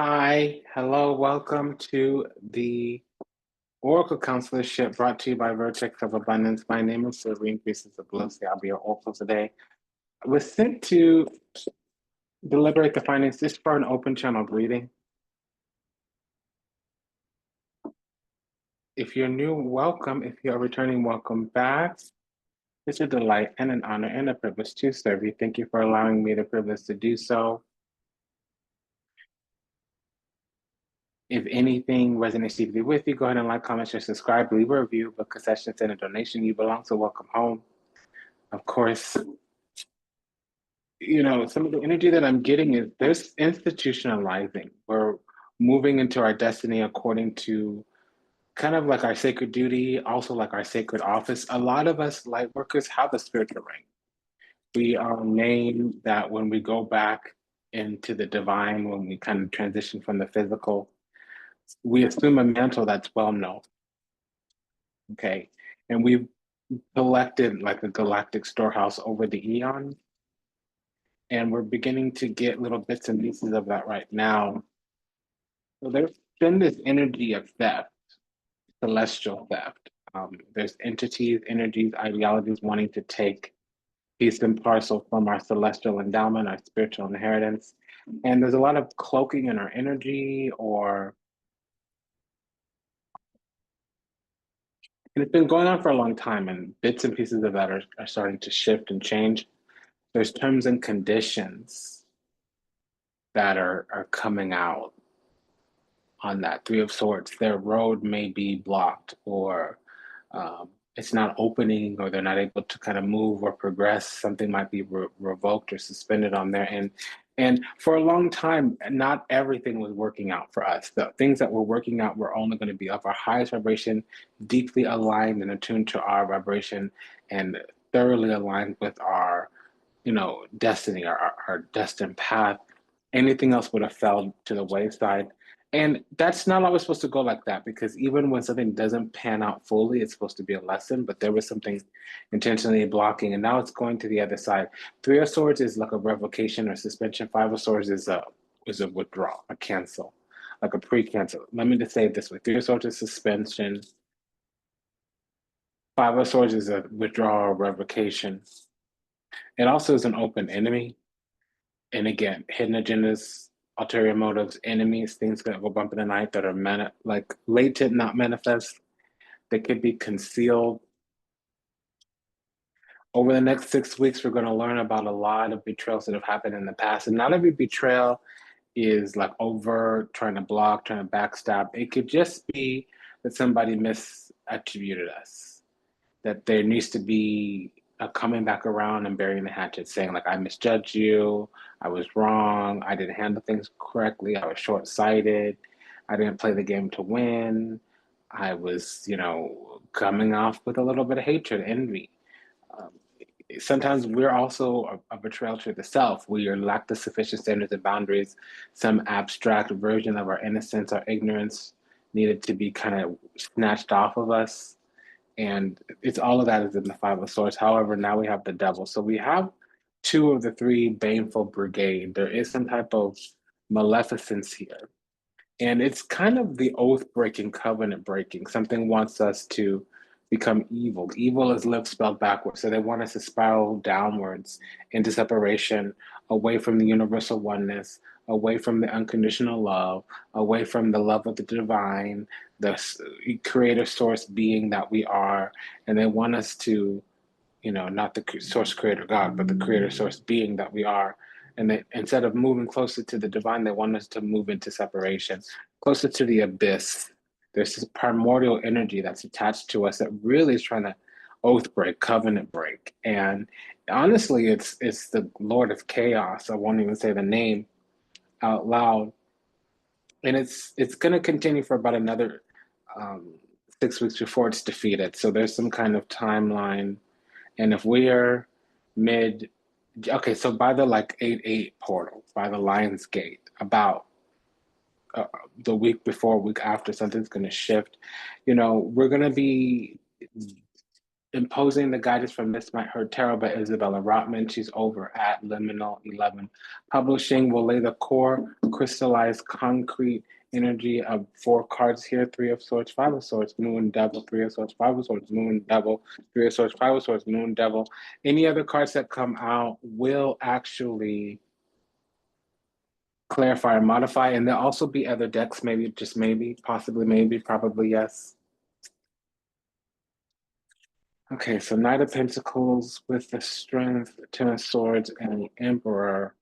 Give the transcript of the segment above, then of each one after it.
Hi, hello, welcome to the Oracle Consularship brought to you by Vertex of Abundance. My name is Serene Pieces of Lucy. I'll be your Oracle today. I was sent to deliberate the findings. This is for an open channel reading. If you're new, welcome. If you're returning, welcome back. It's a delight and an honor and a privilege to serve you. Thank you for allowing me the privilege to do so. If anything resonates deeply with you, go ahead and like, comment, share, subscribe, leave a review, book a session, send a donation. You belong, so welcome home. Of course, some of the energy that I'm getting is there's institutionalizing. We're moving into our destiny according to kind of like our sacred duty, also like our sacred office. A lot of us light workers have a spiritual ring. We are named that when we go back into the divine, when we kind of transition from the physical, we assume a mantle that's well known. Okay. And we've collected like a galactic storehouse over the eons. And we're beginning to get little bits and pieces of that right now. So there's been this energy of theft, celestial theft. There's entities, energies, ideologies wanting to take piece and parcel from our celestial endowment, our spiritual inheritance. And there's a lot of cloaking in our energy, and it's been going on for a long time, and bits and pieces of that are starting to shift and change. There's terms and conditions that are coming out on that Three of Swords. Their road may be blocked, or it's not opening, or they're not able to kind of move or progress. Something might be revoked or suspended on their end. And for a long time, not everything was working out for us. The things that were working out were only going to be of our highest vibration, deeply aligned and attuned to our vibration, and thoroughly aligned with our, destiny, our destined path. Anything else would have fell to the wayside. And that's not always supposed to go like that, because even when something doesn't pan out fully, it's supposed to be a lesson, but there was something intentionally blocking, and now it's going to the other side. Three of Swords is like a revocation or suspension. Five of Swords is a withdrawal, a cancel, like a pre-cancel. Let me just say it this way. Three of Swords is suspension. Five of Swords is a withdrawal or revocation. It also is an open enemy. And again, hidden agendas, ulterior motives, enemies, things that go bump in the night that are like latent, not manifest. They could be concealed. Over the next 6 weeks, we're going to learn about a lot of betrayals that have happened in the past. And not every betrayal is like over trying to block, trying to backstab. It could just be that somebody misattributed us, that there needs to be a coming back around and burying the hatchet, saying like, I misjudged you, I was wrong, I didn't handle things correctly, I was short-sighted, I didn't play the game to win, I was, coming off with a little bit of hatred, envy. Um, Sometimes we're also a betrayal to the self. We lack the sufficient standards and boundaries. Some abstract version of our innocence or ignorance needed to be kind of snatched off of us, and it's all of that is in the Five of Swords. However, now we have the Devil, so we have two of the three baneful brigade. There is some type of maleficence here, and it's kind of the oath breaking, covenant breaking. Something wants us to become evil. Evil is live spelled backwards, so they want us to spiral downwards into separation, away from the universal oneness, away from the unconditional love, away from the love of the divine, the creator source being that we are. And they want us to, not the source creator God, but the creator source being that we are. And they, instead of moving closer to the divine, they want us to move into separation, closer to the abyss. There's this primordial energy that's attached to us that really is trying to oath break, covenant break. And honestly, it's the Lord of Chaos. I won't even say the name out loud. And it's going to continue for about another 6 weeks before it's defeated. So there's some kind of timeline. And if we are mid, okay, so by the like 8-8 portal, by the Lion's Gate, about the week before, week after, something's going to shift. We're going to be Imposing the guidance from This Might Hurt Tarot by Isabella Rotman. She's over at Liminal 11 Publishing. Will lay the core, crystallized, concrete energy of 4 cards here: Three of Swords, Five of Swords, Moon, Devil, Three of Swords, Five of Swords, Moon, Devil, Three of Swords, Five of Swords, Moon, Devil. Any other cards that come out will actually clarify or modify, and there'll also be other decks, maybe, just maybe, possibly, maybe, probably, yes. Okay, so Knight of Pentacles with the Strength, Ten of Swords, and the Emperor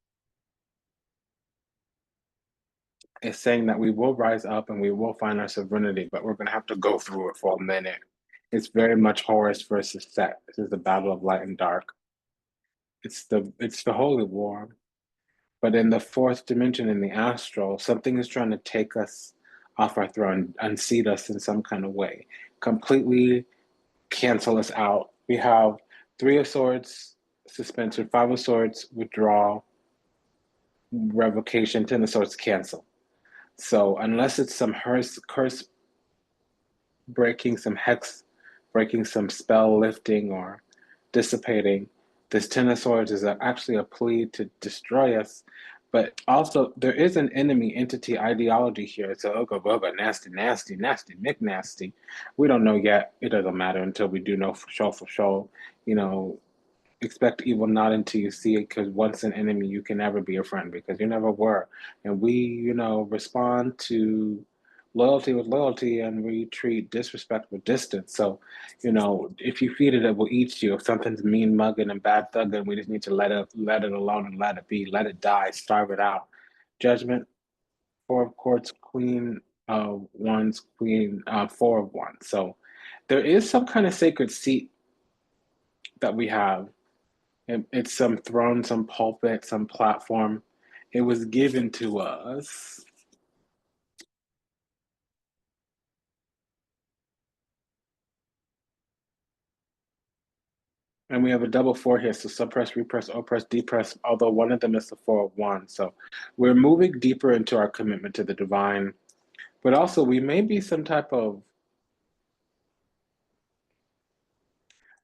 is saying that we will rise up and we will find our sovereignty, but we're going to have to go through it for a minute. It's very much Horus versus Set. This is the battle of light and dark. It's the holy war. But in the fourth dimension, in the astral, something is trying to take us off our throne, unseat us in some kind of way, completely cancel us out. We have Three of Swords, suspension, Five of Swords, withdrawal, revocation, Ten of Swords, cancel. So unless it's some curse breaking, some hex breaking, some spell lifting or dissipating, this Ten of Swords is actually a plea to destroy us. But also, there is an enemy entity ideology here. It's a ooga booga, nasty, nasty, nasty, McNasty. We don't know yet. It doesn't matter until we do know for sure, for sure. You know, expect evil not until you see it, because once an enemy, you can never be a friend because you never were. And we, respond to loyalty with loyalty and we treat disrespect with distance. So, if you feed it, it will eat you. If something's mean mugging and bad thugging, we just need to let it alone and let it be, let it die, starve it out. Judgment, Four of Courts, Queen of Wands, Queen, Four of Wands. So there is some kind of sacred seat that we have. It's some throne, some pulpit, some platform. It was given to us. And we have a double four here, so suppress, repress, oppress, depress, although one of them is the Four of Wands. So we're moving deeper into our commitment to the divine, but also we may be some type of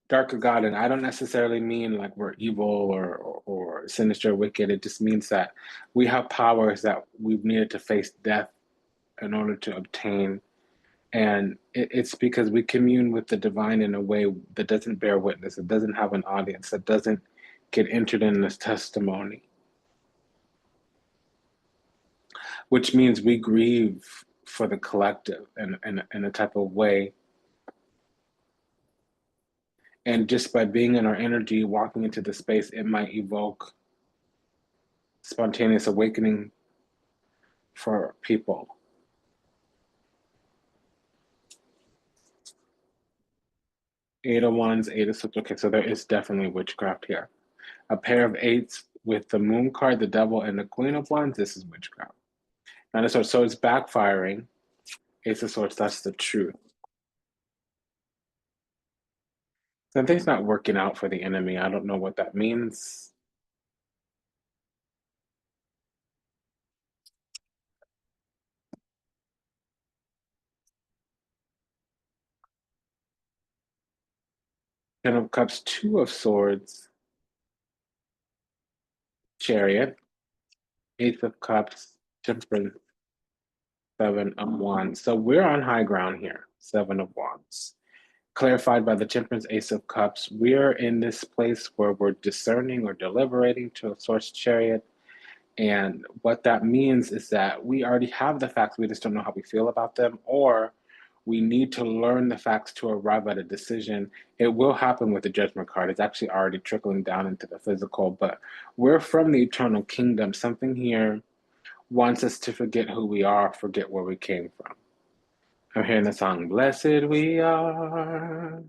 darker god, and I don't necessarily mean like we're evil or sinister, wicked. It just means that we have powers that we've needed to face death in order to obtain. And it's because we commune with the divine in a way that doesn't bear witness, it doesn't have an audience, that doesn't get entered in this testimony. Which means we grieve for the collective in a type of way. And just by being in our energy, walking into the space, it might evoke spontaneous awakening for people. Eight of Wands, Eight of Swords. Okay, so there is definitely witchcraft here. A pair of eights with the Moon card, the Devil, and the Queen of Wands. This is witchcraft. Nine of Swords. So it's backfiring. Ace of Swords. That's the truth. Something's not working out for the enemy. I don't know what that means. Ten of Cups, Two of Swords, Chariot, Eighth of Cups, Temperance, Seven of Wands. So we're on high ground here. Seven of Wands. Clarified by the Temperance, Ace of Cups. We're in this place where we're discerning or deliberating to a Swords, Chariot. And what that means is that we already have the facts, we just don't know how we feel about them, or we need to learn the facts to arrive at a decision. It will happen with the Judgment card. It's actually already trickling down into the physical, but we're from the eternal kingdom. Something here wants us to forget who we are, forget where we came from. I'm hearing the song, Blessed we are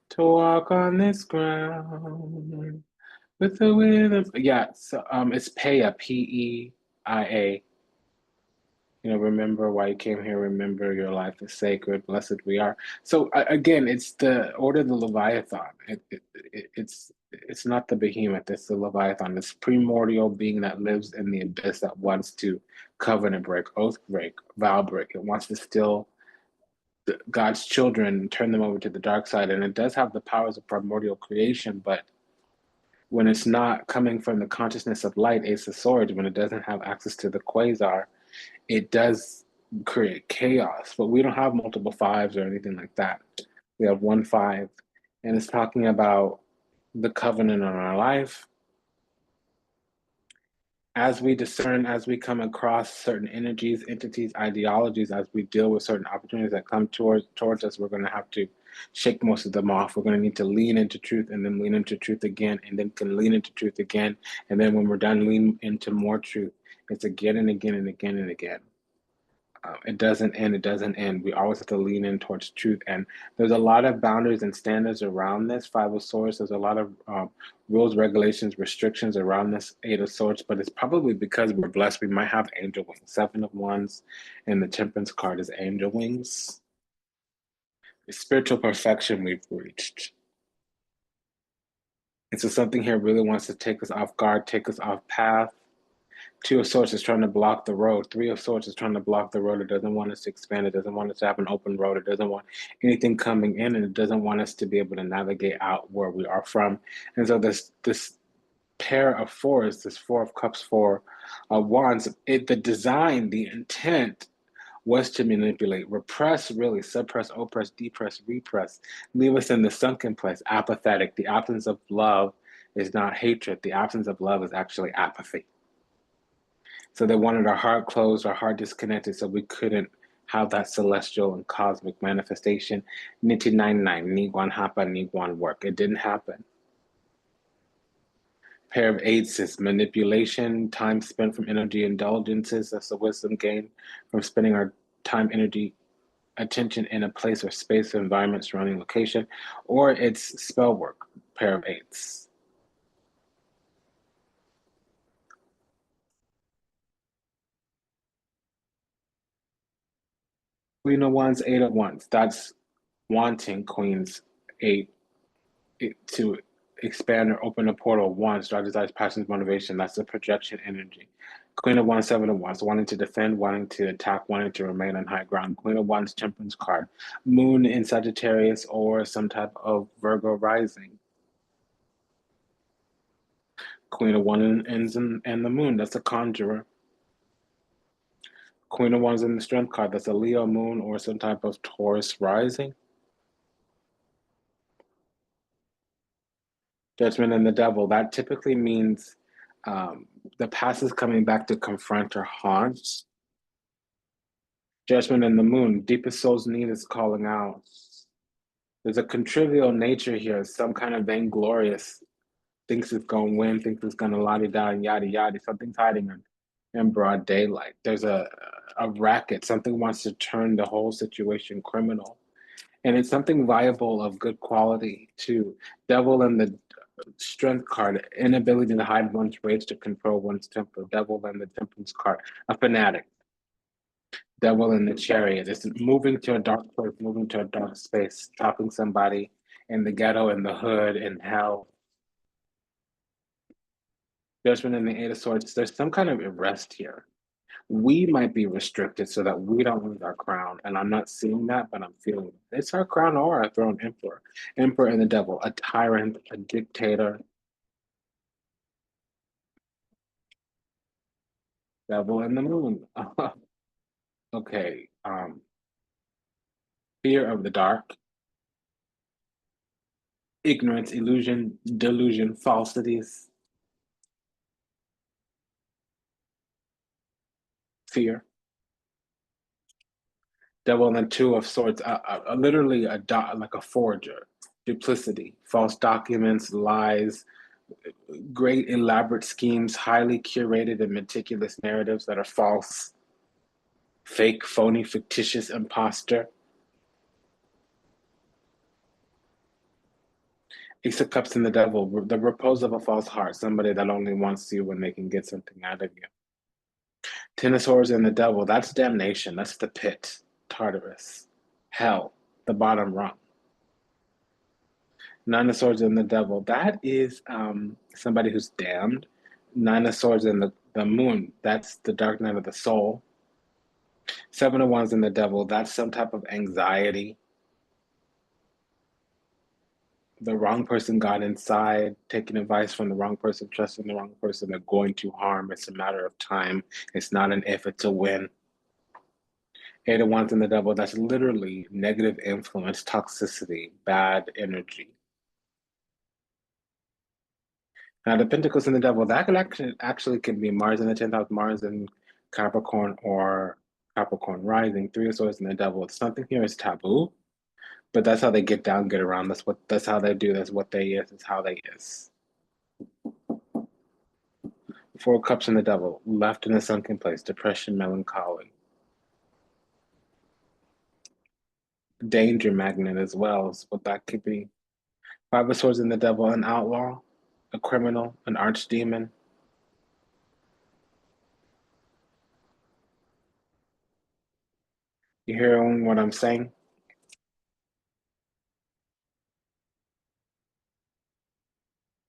to walk on this ground with the wind of, yeah, so it's Peia, P-E-I-A. Remember why you came here, remember your life is sacred, blessed we are. So again, it's the order of the Leviathan. It's not the behemoth, it's the Leviathan, this primordial being that lives in the abyss that wants to covenant break, oath break, vow break. It wants to steal God's children and turn them over to the dark side. And it does have the powers of primordial creation, but when it's not coming from the consciousness of light, Ace of Swords, when it doesn't have access to the quasar, it does create chaos. But we don't have multiple fives or anything like that. We have one five, and it's talking about the covenant on our life. As we discern, as we come across certain energies, entities, ideologies, as we deal with certain opportunities that come towards us, we're going to have to shake most of them off. We're going to need to lean into truth and then lean into truth again, and then can lean into truth again. And then when we're done, lean into more truth. It's again and again and again and again. It doesn't end. It doesn't end. We always have to lean in towards truth. And there's a lot of boundaries and standards around this Five of Swords. There's a lot of rules, regulations, restrictions around this Eight of Swords. But it's probably because we're blessed. We might have angel wings. Seven of Wands, and the Temperance card is angel wings. The spiritual perfection we've reached. And so something here really wants to take us off guard, take us off path. Two of Swords is trying to block the road. Three of Swords is trying to block the road. It doesn't want us to expand. It doesn't want us to have an open road. It doesn't want anything coming in, and it doesn't want us to be able to navigate out where we are from. And so this pair of fours, this Four of Cups, Four of Wands, the design, the intent was to manipulate, repress, really, suppress, oppress, depress, repress, leave us in the sunken place, apathetic. The absence of love is not hatred. The absence of love is actually apathy. So they wanted our heart closed, our heart disconnected, so we couldn't have that celestial and cosmic manifestation. Niti 99, Niguan Hapa, Niguan work. It didn't happen. Pair of eights is manipulation, time spent from energy indulgences. That's the wisdom gained from spending our time, energy, attention in a place or space, environment, surrounding location. Or it's spell work, pair of eights. Queen of Wands, Eight of Wands. That's wanting Queen's eight to expand or open a portal. One, strategize, passions, motivation. That's the projection energy. Queen of Wands, Seven of Wands, wanting to defend, wanting to attack, wanting to remain on high ground. Queen of Wands, Temperance card. Moon in Sagittarius or some type of Virgo rising. Queen of Wands and the Moon. That's a conjurer. Queen of Wands in the Strength card. That's a Leo moon or some type of Taurus rising. Judgment and the Devil. That typically means the past is coming back to confront or haunt. Judgment and the Moon. Deepest soul's need is calling out. There's a contrivial nature here, some kind of vainglorious, thinks it's going to win, thinks it's going to la-di-da and yada-yada. Something's hiding in broad daylight. There's a racket. Something wants to turn the whole situation criminal. And it's something viable of good quality too. Devil and the Strength card, inability to hide one's rage, to control one's temper. Devil and the Temperance card, a fanatic. Devil in the Chariot, it's moving to a dark place, moving to a dark space, stopping somebody in the ghetto, in the hood, in hell. Judgment in the Eight of Swords, there's some kind of arrest here. We might be restricted so that we don't lose our crown. And I'm not seeing that, but I'm feeling it. It's our crown or our throne. Emperor. Emperor and the Devil, a tyrant, a dictator. Devil and the Moon. Okay. Fear of the dark. Ignorance, illusion, delusion, falsities. Fear. Devil and the Two of Swords, literally like a forger, duplicity, false documents, lies, great elaborate schemes, highly curated and meticulous narratives that are false, fake, phony, fictitious, imposter. Ace of Cups and the Devil, the repose of a false heart, somebody that only wants you when they can get something out of you. Ten of Swords and the Devil, that's damnation, that's the pit, Tartarus, hell, the bottom rung. Nine of Swords and the Devil, that is somebody who's damned. Nine of Swords and the Moon, that's the dark night of the soul. Seven of Wands and the Devil, that's some type of anxiety. The wrong person got inside, taking advice from the wrong person, trusting the wrong person, they're going to harm. It's a matter of time. It's not an if, it's a when. Eight of Wands and the Devil, that's literally negative influence, toxicity, bad energy. Now, the Pentacles and the Devil, that can actually can be Mars in the 10th house, Mars in Capricorn, or Capricorn rising, Three of Swords and the Devil. Something here is taboo, but that's how they get down, get around. That's how they do. That's what they is. It's how they is. Four of Cups and the Devil, left in a sunken place, depression, melancholy. Danger magnet as well is what that could be. Five of Swords and the Devil, an outlaw, a criminal, an archdemon. You hearing what I'm saying?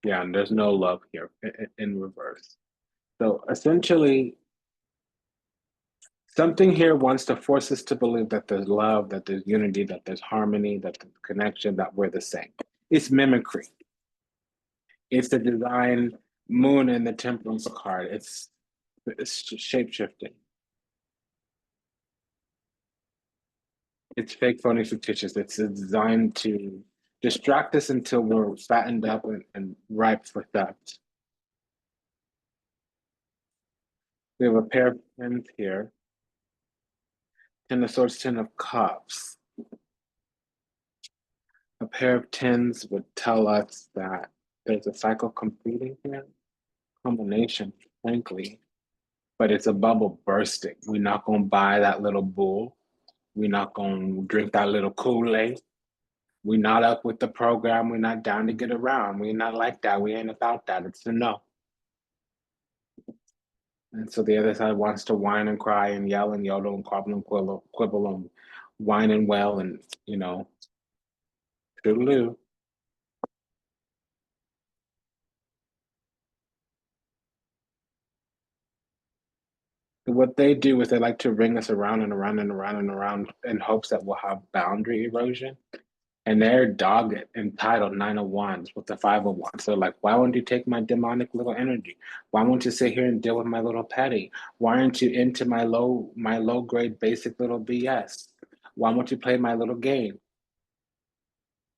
Yeah, and there's no love here in reverse. So essentially, something here wants to force us to believe that there's love, that there's unity, that there's harmony, that there's connection, that we're the same. It's mimicry. It's the divine moon and the temperance card. It's shape shifting. It's fake, phony, fictitious. It's designed to distract us until we're fattened up and ripe for theft. We have a pair of pens here. Ten of Swords, Ten of Cups. A pair of tens would tell us that there's a cycle completing here, combination, frankly, but it's a bubble bursting. We're not going to buy that little bull. We're not going to drink that little Kool-Aid. We're not up with the program. We're not down to get around. We're not like that. We ain't about that. It's a no. And so the other side wants to whine and cry and yell and yodel and quibble and whine and wail and, toodaloo. What they do is they like to ring us around and around and around and around in hopes that we'll have boundary erosion. And they're dogged, entitled, Nine of Wands with the Five of Wands. They're like, why won't you take my demonic little energy? Why won't you sit here and deal with my little petty? Why aren't you into my low grade basic little BS? Why won't you play my little game?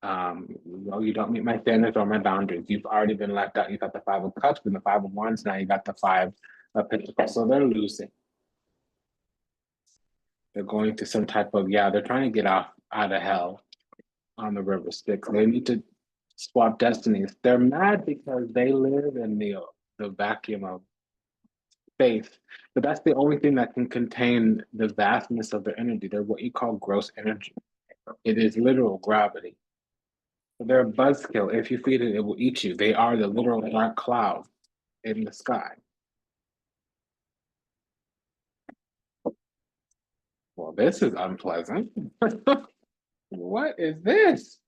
Well, you don't meet my standards or my boundaries. You've already been left out. You got the Five of Cups and the Five of Wands. Now you got the Five of Pentacles. So they're losing. They're going to some type of, they're trying to get out of hell on the river Styx. They need to swap destinies. They're mad because they live in the vacuum of space, but that's the only thing that can contain the vastness of their energy. They're what you call gross energy. It is literal gravity. They're a buzzkill. If you feed it, it will eat you. They are the literal dark cloud in the sky. Well, this is unpleasant. What is this?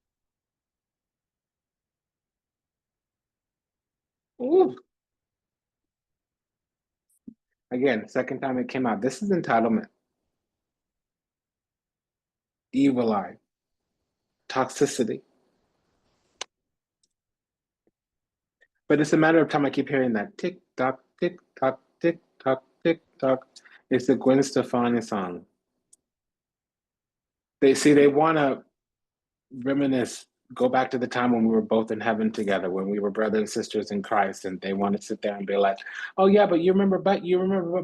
Ooh. Again, second time it came out. This is entitlement, evil eye, toxicity. But it's a matter of time. I keep hearing that tick tock, tick tock, tick tock, tick tock. It's the Gwen Stefani song. They want to reminisce, go back to the time when we were both in heaven together, when we were brothers and sisters in Christ, and they want to sit there and be like, "Oh yeah, but you remember,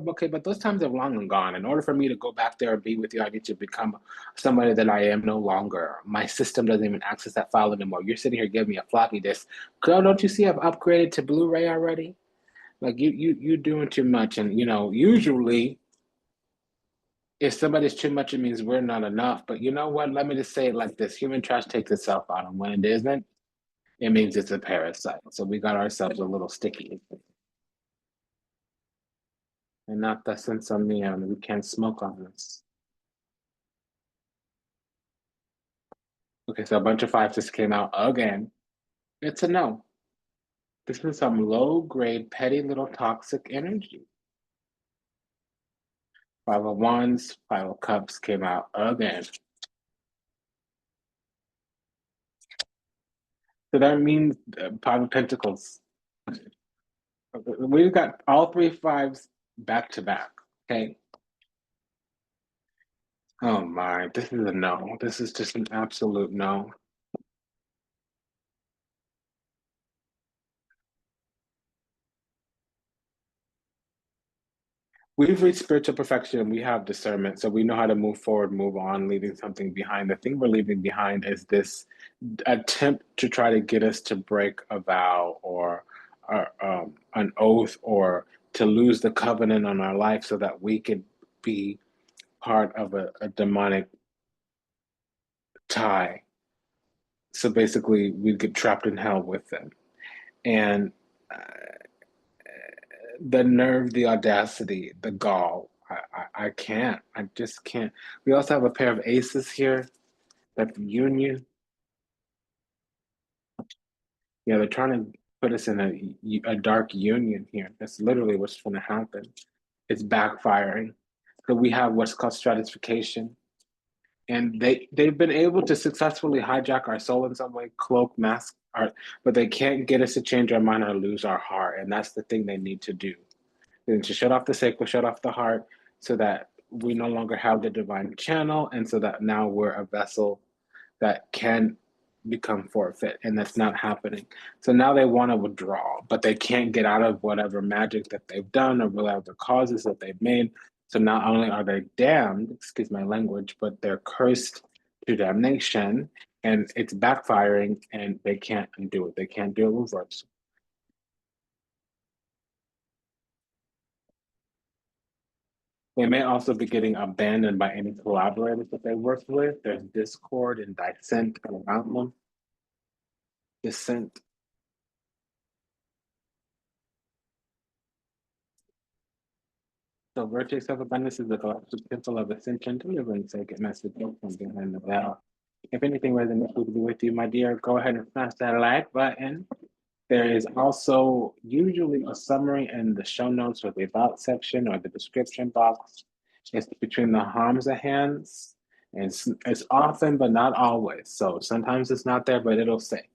okay, but those times have long and gone. In order for me to go back there and be with you, I need to become somebody that I am no longer. My system doesn't even access that file anymore. You're sitting here giving me a floppy disk. Girl, don't you see I've upgraded to Blu-ray already? Like you doing too much, and usually." If somebody's too much, it means we're not enough. But you know what? Let me just say it like this: human trash takes itself out, and when it isn't, it means it's a parasite. So we got ourselves a little sticky. And not the sense of me, and we can't smoke on this. Okay, so a bunch of fives just came out again. It's a no. This is some low grade, petty little toxic energy. Five of Wands, Five of Cups came out again. So that means Five of Pentacles. We've got all three fives back to back. Okay. Oh my, this is a no. This is just an absolute no. We've reached spiritual perfection. We have discernment. So we know how to move forward, move on, leaving something behind. The thing we're leaving behind is this attempt to try to get us to break a vow or an oath or to lose the covenant on our life so that we could be part of a demonic tie. So basically, we'd get trapped in hell with them. And the nerve, the audacity, the gall. I can't. I just can't. We also have a pair of aces here. That's union. Yeah, they're trying to put us in a dark union here. That's literally what's going to happen. It's backfiring. So we have what's called stratification. And they've been able to successfully hijack our soul in some way, cloak, mask art, but they can't get us to change our mind or lose our heart. And that's the thing they need to do. They need to shut off the sacral, shut off the heart, so that we no longer have the divine channel, and so that now we're a vessel that can become forfeit, and that's not happening. So now they want to withdraw, but they can't get out of whatever magic that they've done or whatever causes that they've made. So not only are they damned, excuse my language, but they're cursed to damnation, and it's backfiring, and they can't undo it. They can't do a reverse. They may also be getting abandoned by any collaborators that they work with. There's discord and dissent around them. Dissent. So Vertex of Abundance is the galactic temple of ascension, delivering sacred message from behind the veil. If anything resonates with you, my dear, go ahead and smash that like button. There is also usually a summary in the show notes or the about section or the description box. It's between the harms of hands. And it's often, but not always. So sometimes it's not there, but it'll say,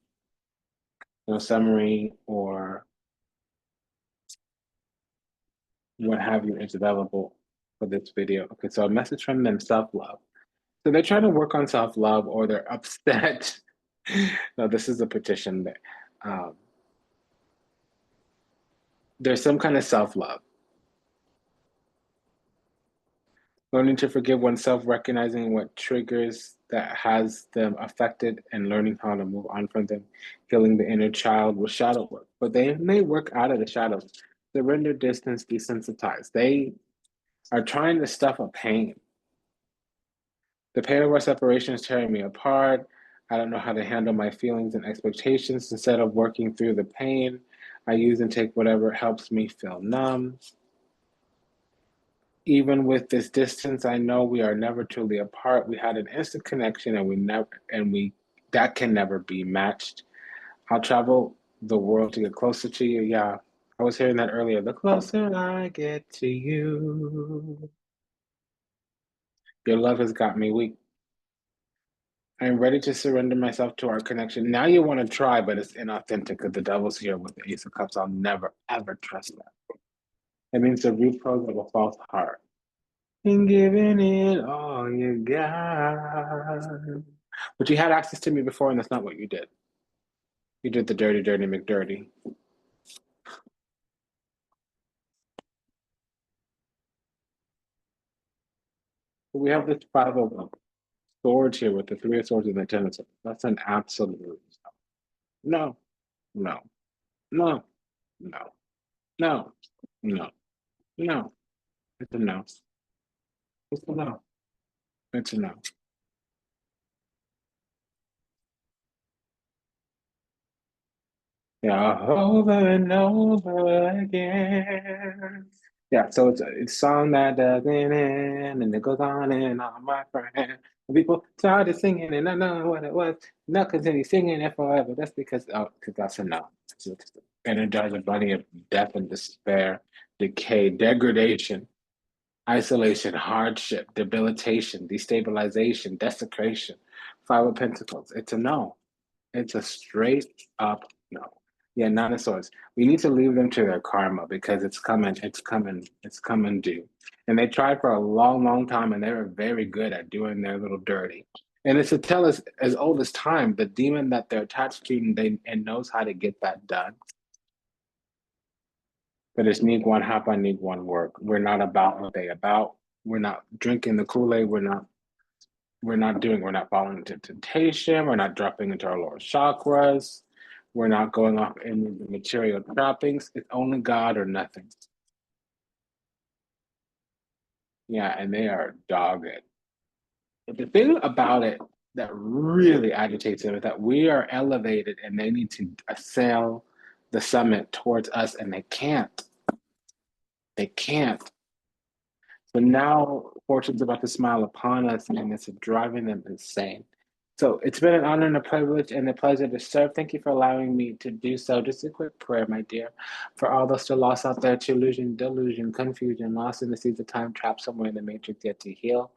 summary or what have you is available for this video. Okay, so a message from them, self-love. So they're trying to work on self-love or they're upset. No, this is a petition. Um, there's some kind of self-love. Learning to forgive oneself, recognizing what triggers that has them affected, and learning how to move on from them, healing the inner child with shadow work. But they may work out of the shadows. Surrender, distance, desensitize. They are trying to stuff a pain. The pain of our separation is tearing me apart. I don't know how to handle my feelings and expectations. Instead of working through the pain, I use and take whatever helps me feel numb. Even with this distance, I know we are never truly apart. We had an instant connection and that can never be matched. I'll travel the world to get closer to you. Yeah, I was hearing that earlier. The closer I get to you, your love has got me weak. I'm ready to surrender myself to our connection. Now you want to try, but it's inauthentic because the devil's here with the Ace of Cups. I'll never, ever trust that. It means the root cause of a false heart. And giving it all you got. But you had access to me before, and that's not what you did. You did the dirty, dirty McDirty. But we have this five of swords here with the three of swords and the ten of swords. That's an absolute no, no, no, no, no, no, no. It's a no. It's a no. It's a no. Yeah, over and over again. Yeah, so it's a song that doesn't end and it goes on, my friend. And people started singing and I know what it was. Not continue singing it forever. That's because that's a no. It's energize a body of death and despair, decay, degradation. isolation, hardship, debilitation, destabilization, desecration. Five of Pentacles. It's a no. It's a straight up no. Yeah, Nine of Swords. We need to leave them to their karma because it's coming, it's coming, it's coming due. And they tried for a long, long time and they were very good at doing their little dirty. And it's a tell us as old as time, the demon that they're attached to and knows how to get that done. But it's need one happen, need one work. We're not about what they about. We're not drinking the Kool-Aid. We're not falling into temptation. We're not dropping into our lower chakras. We're not going off any of the material trappings. It's only God or nothing. Yeah, and they are dogged. But the thing about it that really agitates them is that we are elevated and they need to assail the summit towards us and they can't. They can't. So now fortune's about to smile upon us and it's driving them insane. So it's been an honor and a privilege and a pleasure to serve. Thank you for allowing me to do so. Just a quick prayer, my dear, for all those still lost out there to illusion, delusion, confusion, lost in the seas of time, trapped somewhere in the matrix, yet to heal,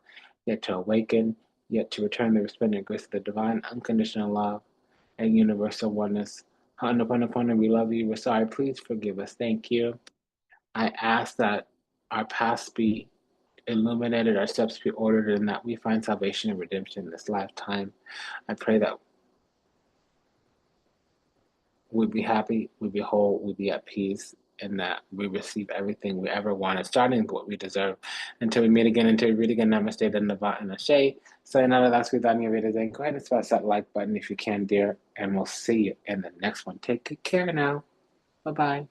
yet to awaken, yet to return the resplendent grace of the divine, unconditional love, and universal oneness. Honoponopono, we love you. We're sorry. Please forgive us. Thank you. I ask that our past be illuminated, our steps be ordered, and that we find salvation and redemption in this lifetime. I pray that we'd be happy, we'd be whole, we'd be at peace, and that we receive everything we ever wanted, starting with what we deserve. Until we meet again, until we read again, namaste, Dhanava, and Ashe. Sayonara, that's with Danya Vedazan. Go ahead and smash that like button if you can, dear, and we'll see you in the next one. Take good care now. Bye bye.